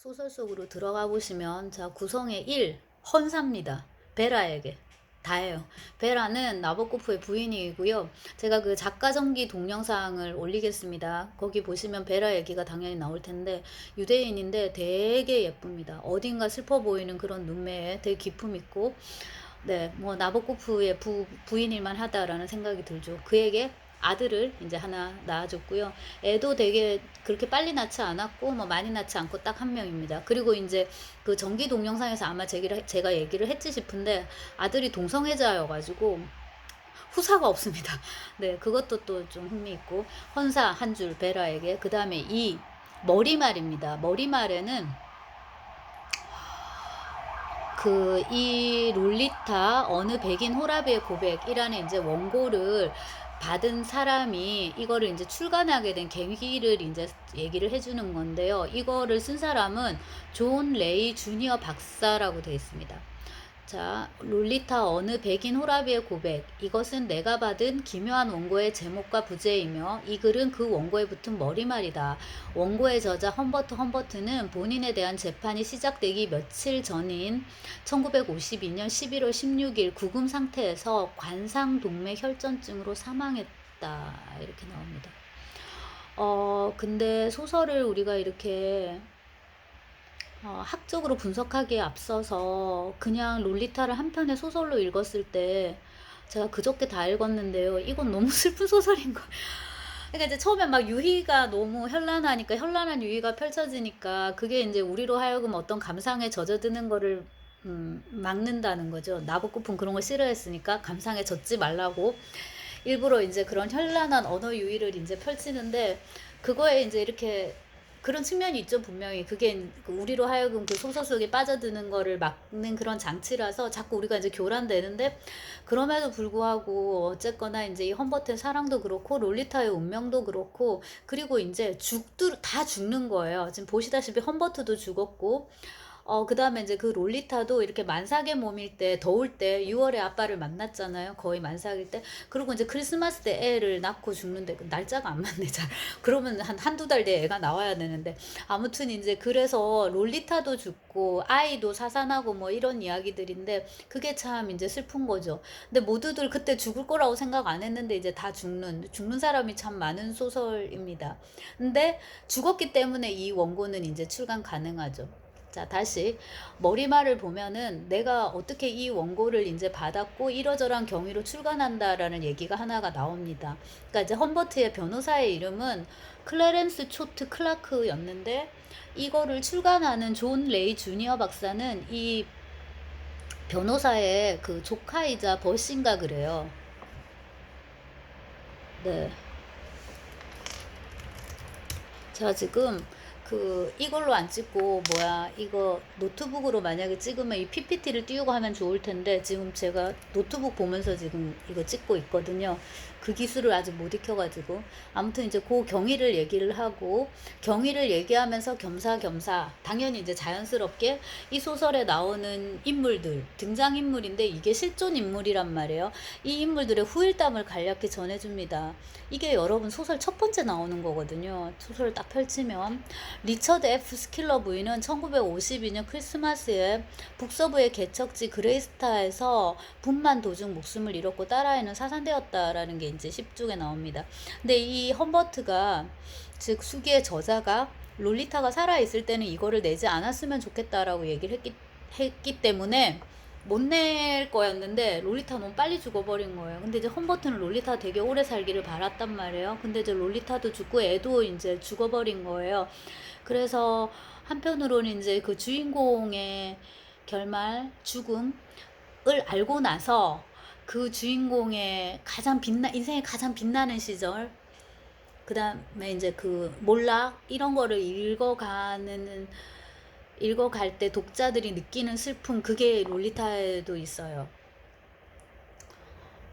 소설 속으로 들어가 보시면 자 구성의 1. 헌사입니다. 베라에게 다예요. 베라는 나보코프의 부인이고요. 제가 그 작가 전기 동영상을 올리겠습니다. 거기 보시면 베라 얘기가 당연히 나올 텐데 유대인인데 되게 예쁩니다. 어딘가 슬퍼 보이는 그런 눈매에 되게 기품 있고 네, 뭐 나보코프의 부인일만 하다라는 생각이 들죠. 그에게 아들을 이제 하나 낳아줬고요. 애도 되게 그렇게 빨리 낳지 않았고 뭐 많이 낳지 않고 딱 한 명입니다. 그리고 이제 그 전기 동영상에서 아마 제가 얘기를 했지 싶은데 아들이 동성애자여가지고 후사가 없습니다. 네, 그것도 또 좀 흥미있고 헌사 한 줄 베라에게 그 다음에 이 머리말입니다. 머리말에는 이 롤리타 어느 백인 호라비의 고백이라는 이제 원고를 받은 사람이 이거를 이제 출간하게 된 계기를 이제 얘기를 해주는 건데요. 이거를 쓴 사람은 존 레이 주니어 박사라고 되어 있습니다. 자, 롤리타 어느 백인 호라비의 고백. 이것은 내가 받은 기묘한 원고의 제목과 부제이며 이 글은 그 원고에 붙은 머리말이다. 원고의 저자 험버트는 본인에 대한 재판이 시작되기 며칠 전인 1952년 11월 16일 구금 상태에서 관상동맥 혈전증으로 사망했다. 이렇게 나옵니다. 근데 소설을 우리가 이렇게 학적으로 분석하기에 앞서서 그냥 롤리타를 한 편의 소설로 읽었을 때 제가 그저께 다 읽었는데요. 이건 너무 슬픈 소설인 거예요. 그러니까 이제 처음에 막 유희가 너무 현란하니까 현란한 유희가 펼쳐지니까 그게 이제 우리로 하여금 어떤 감상에 젖어드는 거를 막는다는 거죠. 나보고픈 그런 걸 싫어했으니까 감상에 젖지 말라고 일부러 이제 그런 현란한 언어 유희를 이제 펼치는데 그거에 이제 이렇게 그런 측면이 있죠. 분명히 그게 우리로 하여금 그 소설 속에 빠져드는 거를 막는 그런 장치라서 자꾸 우리가 이제 교란되는데 그럼에도 불구하고 어쨌거나 이제 이 험버트의 사랑도 그렇고 롤리타의 운명도 그렇고 그리고 이제 다 죽는 거예요. 지금 보시다시피 험버트도 죽었고 그 다음에 이제 그 롤리타도 이렇게 만삭의 몸일 때, 더울 때, 6월에 아빠를 만났잖아요. 거의 만삭일 때. 그리고 이제 크리스마스 때 애를 낳고 죽는데, 날짜가 안 맞네, 잘. 그러면 한두 달 뒤에 애가 나와야 되는데. 아무튼 이제 그래서 롤리타도 죽고, 아이도 사산하고 뭐 이런 이야기들인데, 그게 참 이제 슬픈 거죠. 근데 모두들 그때 죽을 거라고 생각 안 했는데, 이제 다 죽는 사람이 참 많은 소설입니다. 근데 죽었기 때문에 이 원고는 이제 출간 가능하죠. 자, 다시 머리말을 보면은 내가 어떻게 이 원고를 이제 받았고 이러저러한 경위로 출간한다라는 얘기가 하나가 나옵니다. 그러니까 이제 험버트의 변호사의 이름은 클래렌스 초트 클라크였는데 이거를 출간하는 존 레이 주니어 박사는 이 변호사의 그 조카이자 벗인가 그래요. 네. 제가 지금 이걸로 안 찍고 이거 노트북으로 만약에 찍으면 이 PPT를 띄우고 하면 좋을 텐데 지금 제가 노트북 보면서 지금 이거 찍고 있거든요. 그 기술을 아직 못 익혀가지고 아무튼 이제 그 경위를 얘기를 하고 경위를 얘기하면서 겸사겸사 당연히 이제 자연스럽게 이 소설에 나오는 인물들 등장인물인데 이게 실존 인물이란 말이에요. 이 인물들의 후일담을 간략히 전해줍니다. 이게 여러분 소설 첫 번째 나오는 거거든요. 소설을 딱 펼치면 리처드 F. 스킬러 부인은 1952년 크리스마스에 북서부의 개척지 그레이스타에서 분만 도중 목숨을 잃었고 딸아이는 사산되었다라는 게 이제 10쪽에 나옵니다. 근데 이 험버트가 즉 수기의 저자가 롤리타가 살아있을 때는 이거를 내지 않았으면 좋겠다라고 얘기를 했기 때문에 못 낼 거였는데 롤리타 너무 빨리 죽어버린 거예요. 근데 이제 험버트는 롤리타 되게 오래 살기를 바랐단 말이에요. 근데 이제 롤리타도 죽고 애도 이제 죽어버린 거예요. 그래서 한편으로는 이제 그 주인공의 결말, 죽음을 알고 나서 그 주인공의 인생의 가장 빛나는 시절, 그 다음에 이제 그 몰락, 이런 거를 읽어갈 때 독자들이 느끼는 슬픔, 그게 롤리타에도 있어요.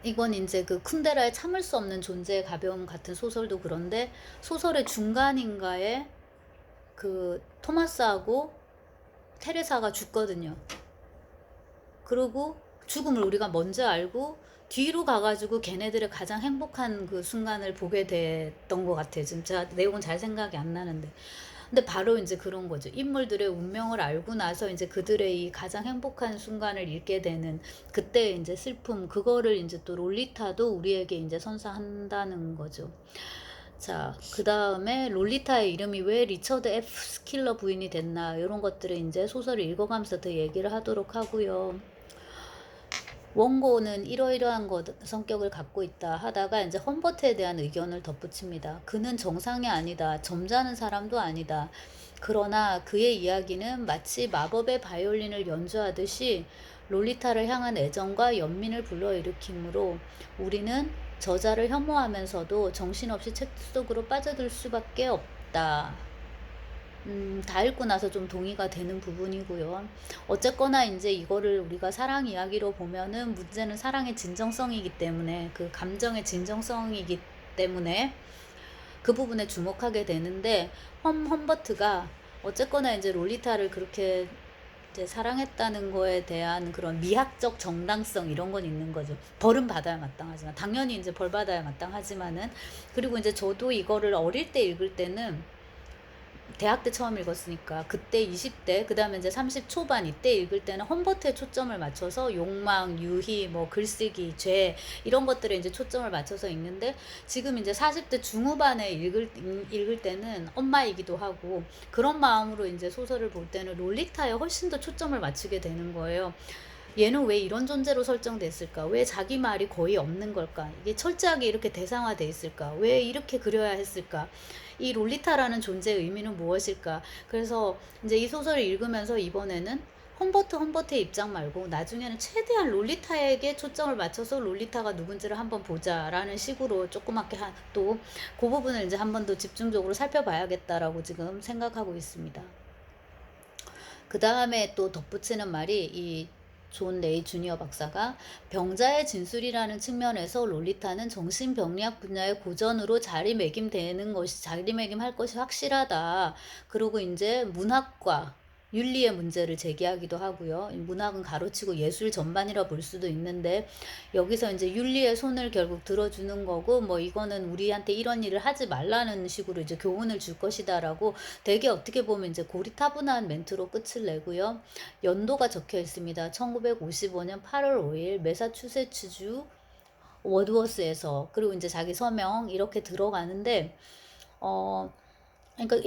이건 이제 그 쿤데라의 참을 수 없는 존재의 가벼움 같은 소설도 그런데 소설의 중간인가에 그 토마스하고 테레사가 죽거든요. 그리고 죽음을 우리가 먼저 알고 뒤로 가가지고 걔네들의 가장 행복한 그 순간을 보게 됐던 것 같아요. 지금 제가 내용은 잘 생각이 안 나는데. 근데 바로 이제 그런 거죠. 인물들의 운명을 알고 나서 이제 그들의 이 가장 행복한 순간을 읽게 되는 그때 이제 슬픔, 그거를 이제 또 롤리타도 우리에게 이제 선사한다는 거죠. 자, 그다음에 롤리타의 이름이 왜 리처드 F 스킬러 부인이 됐나, 이런 것들을 이제 소설을 읽어가면서 더 얘기를 하도록 하고요. 원고는 이러이러한 성격을 갖고 있다 하다가 이제 험버트에 대한 의견을 덧붙입니다. 그는 정상이 아니다. 점잖은 사람도 아니다. 그러나 그의 이야기는 마치 마법의 바이올린을 연주하듯이 롤리타를 향한 애정과 연민을 불러일으키므로 우리는 저자를 혐오하면서도 정신없이 책 속으로 빠져들 수밖에 없다. 다 읽고 나서 좀 동의가 되는 부분이고요. 어쨌거나 이제 이거를 우리가 사랑 이야기로 보면은 문제는 사랑의 진정성이기 때문에, 그 감정의 진정성이기 때문에 그 부분에 주목하게 되는데, 험버트가 어쨌거나 이제 롤리타를 그렇게 이제 사랑했다는 거에 대한 그런 미학적 정당성, 이런 건 있는 거죠. 벌은 받아야 마땅하지만, 당연히 이제 벌 받아야 마땅하지만은, 그리고 이제 저도 이거를 어릴 때 읽을 때는 대학 때 처음 읽었으니까 그때 20대, 그 다음에 이제 30 초반 이때 읽을 때는 험버트에 초점을 맞춰서 욕망, 유희, 뭐 글쓰기, 죄, 이런 것들에 이제 초점을 맞춰서 읽는데, 지금 이제 40대 중후반에 읽을 때는 엄마이기도 하고 그런 마음으로 이제 소설을 볼 때는 롤리타에 훨씬 더 초점을 맞추게 되는 거예요. 얘는 왜 이런 존재로 설정됐을까? 왜 자기 말이 거의 없는 걸까? 이게 철저하게 이렇게 대상화돼 있을까? 왜 이렇게 그려야 했을까? 이 롤리타라는 존재의 의미는 무엇일까? 그래서 이제 이 소설을 읽으면서 이번에는 험버트의 입장 말고 나중에는 최대한 롤리타에게 초점을 맞춰서 롤리타가 누군지를 한번 보자라는 식으로 조그맣게 또 그 부분을 이제 한 번 더 집중적으로 살펴봐야겠다라고 지금 생각하고 있습니다. 그 다음에 또 덧붙이는 말이, 이 존 레이 주니어 박사가 병자의 진술이라는 측면에서 롤리타는 정신병리학 분야의 고전으로 자리매김할 것이 확실하다. 그리고 이제 문학과 윤리의 문제를 제기하기도 하고요. 문학은 가로치고 예술 전반이라 볼 수도 있는데, 여기서 이제 윤리의 손을 결국 들어주는 거고, 뭐 이거는 우리한테 이런 일을 하지 말라는 식으로 이제 교훈을 줄 것이다라고 되게 어떻게 보면 이제 고리타분한 멘트로 끝을 내고요. 연도가 적혀 있습니다. 1955년 8월 5일 매사추세츠주 워드워스에서, 그리고 이제 자기 서명 이렇게 들어가는데, 그러니까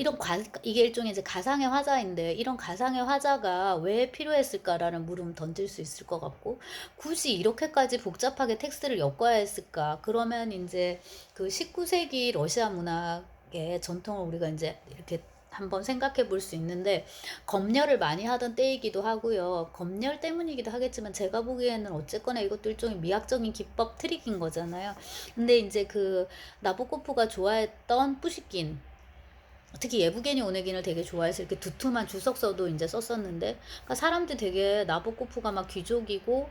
이게 일종의 이제 가상의 화자인데, 이런 가상의 화자가 왜 필요했을까라는 물음 던질 수 있을 것 같고, 굳이 이렇게까지 복잡하게 텍스트를 엮어야 했을까? 그러면 이제 그 19세기 러시아 문학의 전통을 우리가 이제 이렇게 한번 생각해 볼 수 있는데, 검열을 많이 하던 때이기도 하고요. 검열 때문이기도 하겠지만 제가 보기에는 어쨌거나 이것도 일종의 미학적인 기법 트릭인 거잖아요. 근데 이제 그 나보코프가 좋아했던 뿌시킨, 특히 예부게니 오네긴을 되게 좋아해서 이렇게 두툼한 주석서도 이제 썼었는데, 그러니까 사람들이 되게 나보코프가 막 귀족이고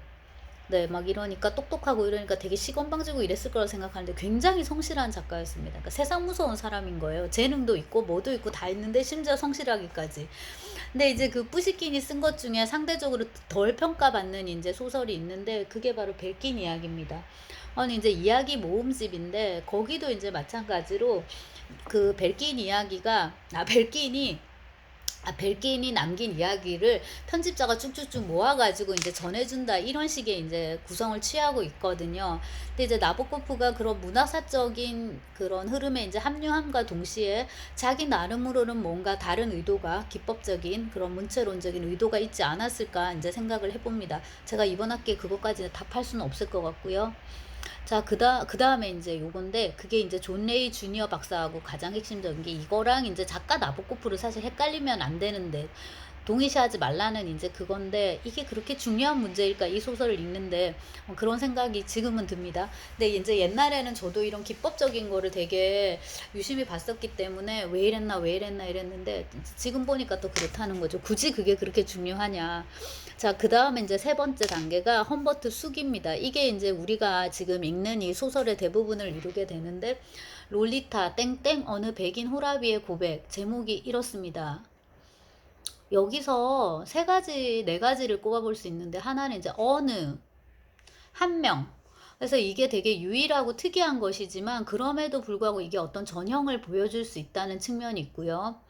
네, 막 이러니까 똑똑하고 이러니까 되게 시건방지고 이랬을 거라 생각하는데 굉장히 성실한 작가였습니다. 그러니까 세상 무서운 사람인 거예요. 재능도 있고 뭐도 있고 다 있는데 심지어 성실하기까지. 근데 이제 그 뿌시킨이 쓴 것 중에 상대적으로 덜 평가받는 이제 소설이 있는데, 그게 바로 벨킨 이야기입니다. 아니 이제 이야기 모음집인데, 거기도 이제 마찬가지로 그 벨킨이 남긴 이야기를 편집자가 쭉쭉쭉 모아가지고 이제 전해준다, 이런 식의 이제 구성을 취하고 있거든요. 근데 이제 나보코프가 그런 문화사적인 그런 흐름에 이제 합류함과 동시에 자기 나름으로는 뭔가 다른 의도가, 기법적인 그런 문체론적인 의도가 있지 않았을까 이제 생각을 해봅니다. 제가 이번 학기에 그것까지 답할 수는 없을 것 같고요. 자, 그 다음에 이제 요건데, 그게 이제 존 레이 주니어 박사하고 가장 핵심적인 게, 이거랑 이제 작가 나보코프를 사실 헷갈리면 안 되는데, 동의시하지 말라는 이제 그건데, 이게 그렇게 중요한 문제일까, 이 소설을 읽는데, 그런 생각이 지금은 듭니다. 근데 이제 옛날에는 저도 이런 기법적인 거를 되게 유심히 봤었기 때문에 왜 이랬나 이랬는데, 지금 보니까 또 그렇다는 거죠. 굳이 그게 그렇게 중요하냐. 자, 그 다음에 이제 세 번째 단계가 험버트 숙입니다. 이게 이제 우리가 지금 읽는 이 소설의 대부분을 이루게 되는데, 롤리타 땡땡 어느 백인 호라비의 고백, 제목이 이렇습니다. 여기서 네 가지를 꼽아볼 수 있는데, 하나는 이제 어느, 한 명. 그래서 이게 되게 유일하고 특이한 것이지만, 그럼에도 불구하고 이게 어떤 전형을 보여줄 수 있다는 측면이 있고요.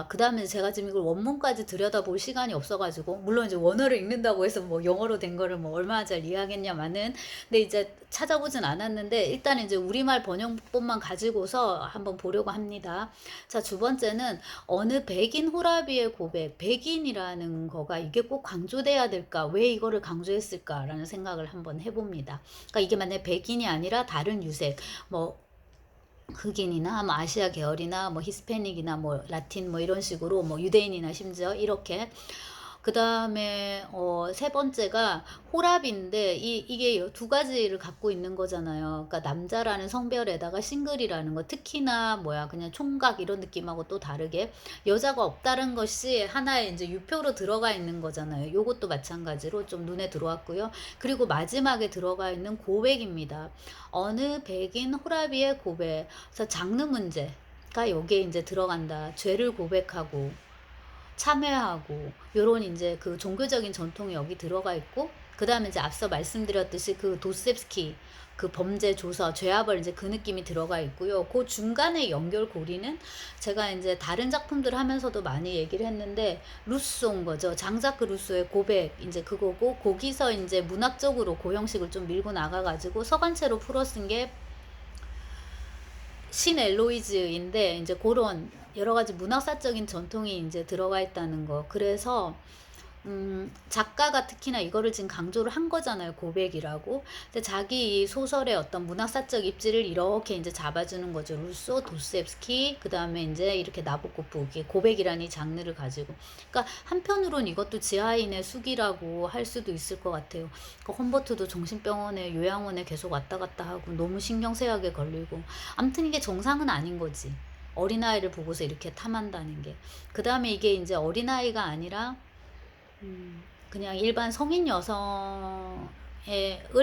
그다음에 제가 지금 이걸 원문까지 들여다볼 시간이 없어 가지고, 물론 이제 원어를 읽는다고 해서 뭐 영어로 된 거를 뭐 얼마나 잘 이해하겠냐마는, 근데 이제 찾아보진 않았는데 일단 이제 우리말 번역본만 가지고서 한번 보려고 합니다. 자, 두 번째는 어느 백인 호라비의 고백. 백인이라는 거가 이게 꼭 강조돼야 될까? 왜 이거를 강조했을까라는 생각을 한번 해봅니다. 그러니까 이게 만약에 백인이 아니라 다른 유색, 뭐 흑인이나 뭐 아시아 계열이나 뭐 히스패닉이나 뭐 라틴 뭐 이런 식으로, 뭐 유대인이나 심지어 이렇게. 그 다음에 세 번째가 호랍인데, 이게 두 가지를 갖고 있는 거잖아요. 그러니까 남자라는 성별에다가 싱글이라는 거, 특히나 뭐야 그냥 총각 이런 느낌하고 또 다르게 여자가 없다는 것이 하나의 이제 유표로 들어가 있는 거잖아요. 요것도 마찬가지로 좀 눈에 들어왔고요. 그리고 마지막에 들어가 있는 고백입니다. 어느 백인 호라비의 고백. 그래서 장르 문제가 여기에 이제 들어간다. 죄를 고백하고 참회하고 요런 이제 그 종교적인 전통이 여기 들어가 있고, 그 다음에 이제 앞서 말씀드렸듯이 그 도스옙스키 그 범죄 조서 죄아벌 이제 그 느낌이 들어가 있고요. 그 중간에 연결고리는 제가 이제 다른 작품들 하면서도 많이 얘기를 했는데 루소인 거죠. 장자크 루소의 고백 이제 그거고, 거기서 이제 문학적으로 그 형식을 좀 밀고 나가가지고 서간체로 풀어 쓴 게 신 엘로이즈인데, 이제 그런 여러 가지 문학사적인 전통이 이제 들어가 있다는 거. 그래서 작가가 특히나 이거를 지금 강조를 한 거잖아요. 고백이라고. 근데 자기 이 소설의 어떤 문학사적 입지를 이렇게 이제 잡아주는 거죠. 루소, 도스옙스키, 그 다음에 이제 이렇게 나보코프, 고백이라는 이 장르를 가지고. 그러니까 한편으론 이것도 지하인의 숙이라고 할 수도 있을 것 같아요. 그 험버트도 정신병원에 요양원에 계속 왔다 갔다 하고 너무 신경쇠약에 걸리고. 아무튼 이게 정상은 아닌 거지. 어린아이를 보고서 이렇게 탐한다는 게. 그 다음에 이게 이제 어린아이가 아니라 그냥 일반 성인 여성을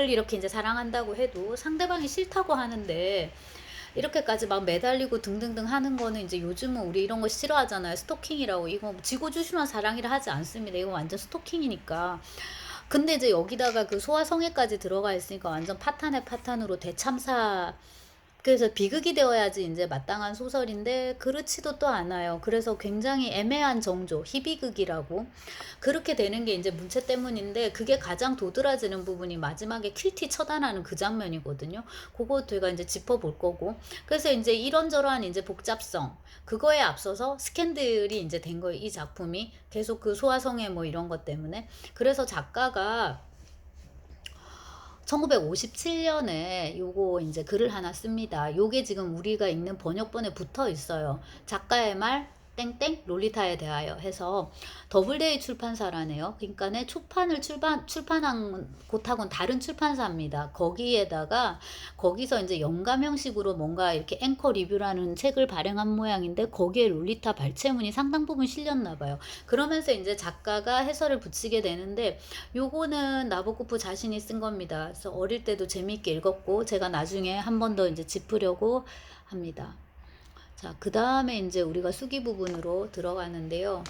이렇게 이제 사랑한다고 해도 상대방이 싫다고 하는데 이렇게까지 막 매달리고 등등등 하는 거는, 이제 요즘은 우리 이런 거 싫어하잖아요. 스토킹이라고. 이거 지고주시만 사랑이라 하지 않습니다. 이거 완전 스토킹이니까. 근데 이제 여기다가 그 소아성애까지 들어가 있으니까 완전 파탄에 파탄으로 대참사. 그래서 비극이 되어야지 이제 마땅한 소설인데 그렇지도 또 않아요. 그래서 굉장히 애매한 정조, 희비극이라고. 그렇게 되는 게 이제 문체 때문인데, 그게 가장 도드라지는 부분이 마지막에 퀼티 처단하는 그 장면이거든요. 그거 제가 이제 짚어볼 거고. 그래서 이제 이런저런 이제 복잡성, 그거에 앞서서 스캔들이 이제 된 거예요. 이 작품이 계속 그 소아성애 뭐 이런 것 때문에. 그래서 작가가 1957년에 요거 이제 글을 하나 씁니다. 요게 지금 우리가 읽는 번역본에 붙어 있어요. 작가의 말 땡땡 롤리타에 대하여 해서 더블데이 출판사라네요. 그러니까는 초판을 출판한 곳하고는 다른 출판사입니다. 거기서 이제 영감 형식으로 뭔가 이렇게 앵커 리뷰라는 책을 발행한 모양인데, 거기에 롤리타 발췌문이 상당 부분 실렸나 봐요. 그러면서 이제 작가가 해설을 붙이게 되는데, 요거는 나보코프 자신이 쓴 겁니다. 그래서 어릴 때도 재미있게 읽었고 제가 나중에 한 번 더 이제 짚으려고 합니다. 자, 그 다음에 이제 우리가 수기 부분으로 들어가는데요.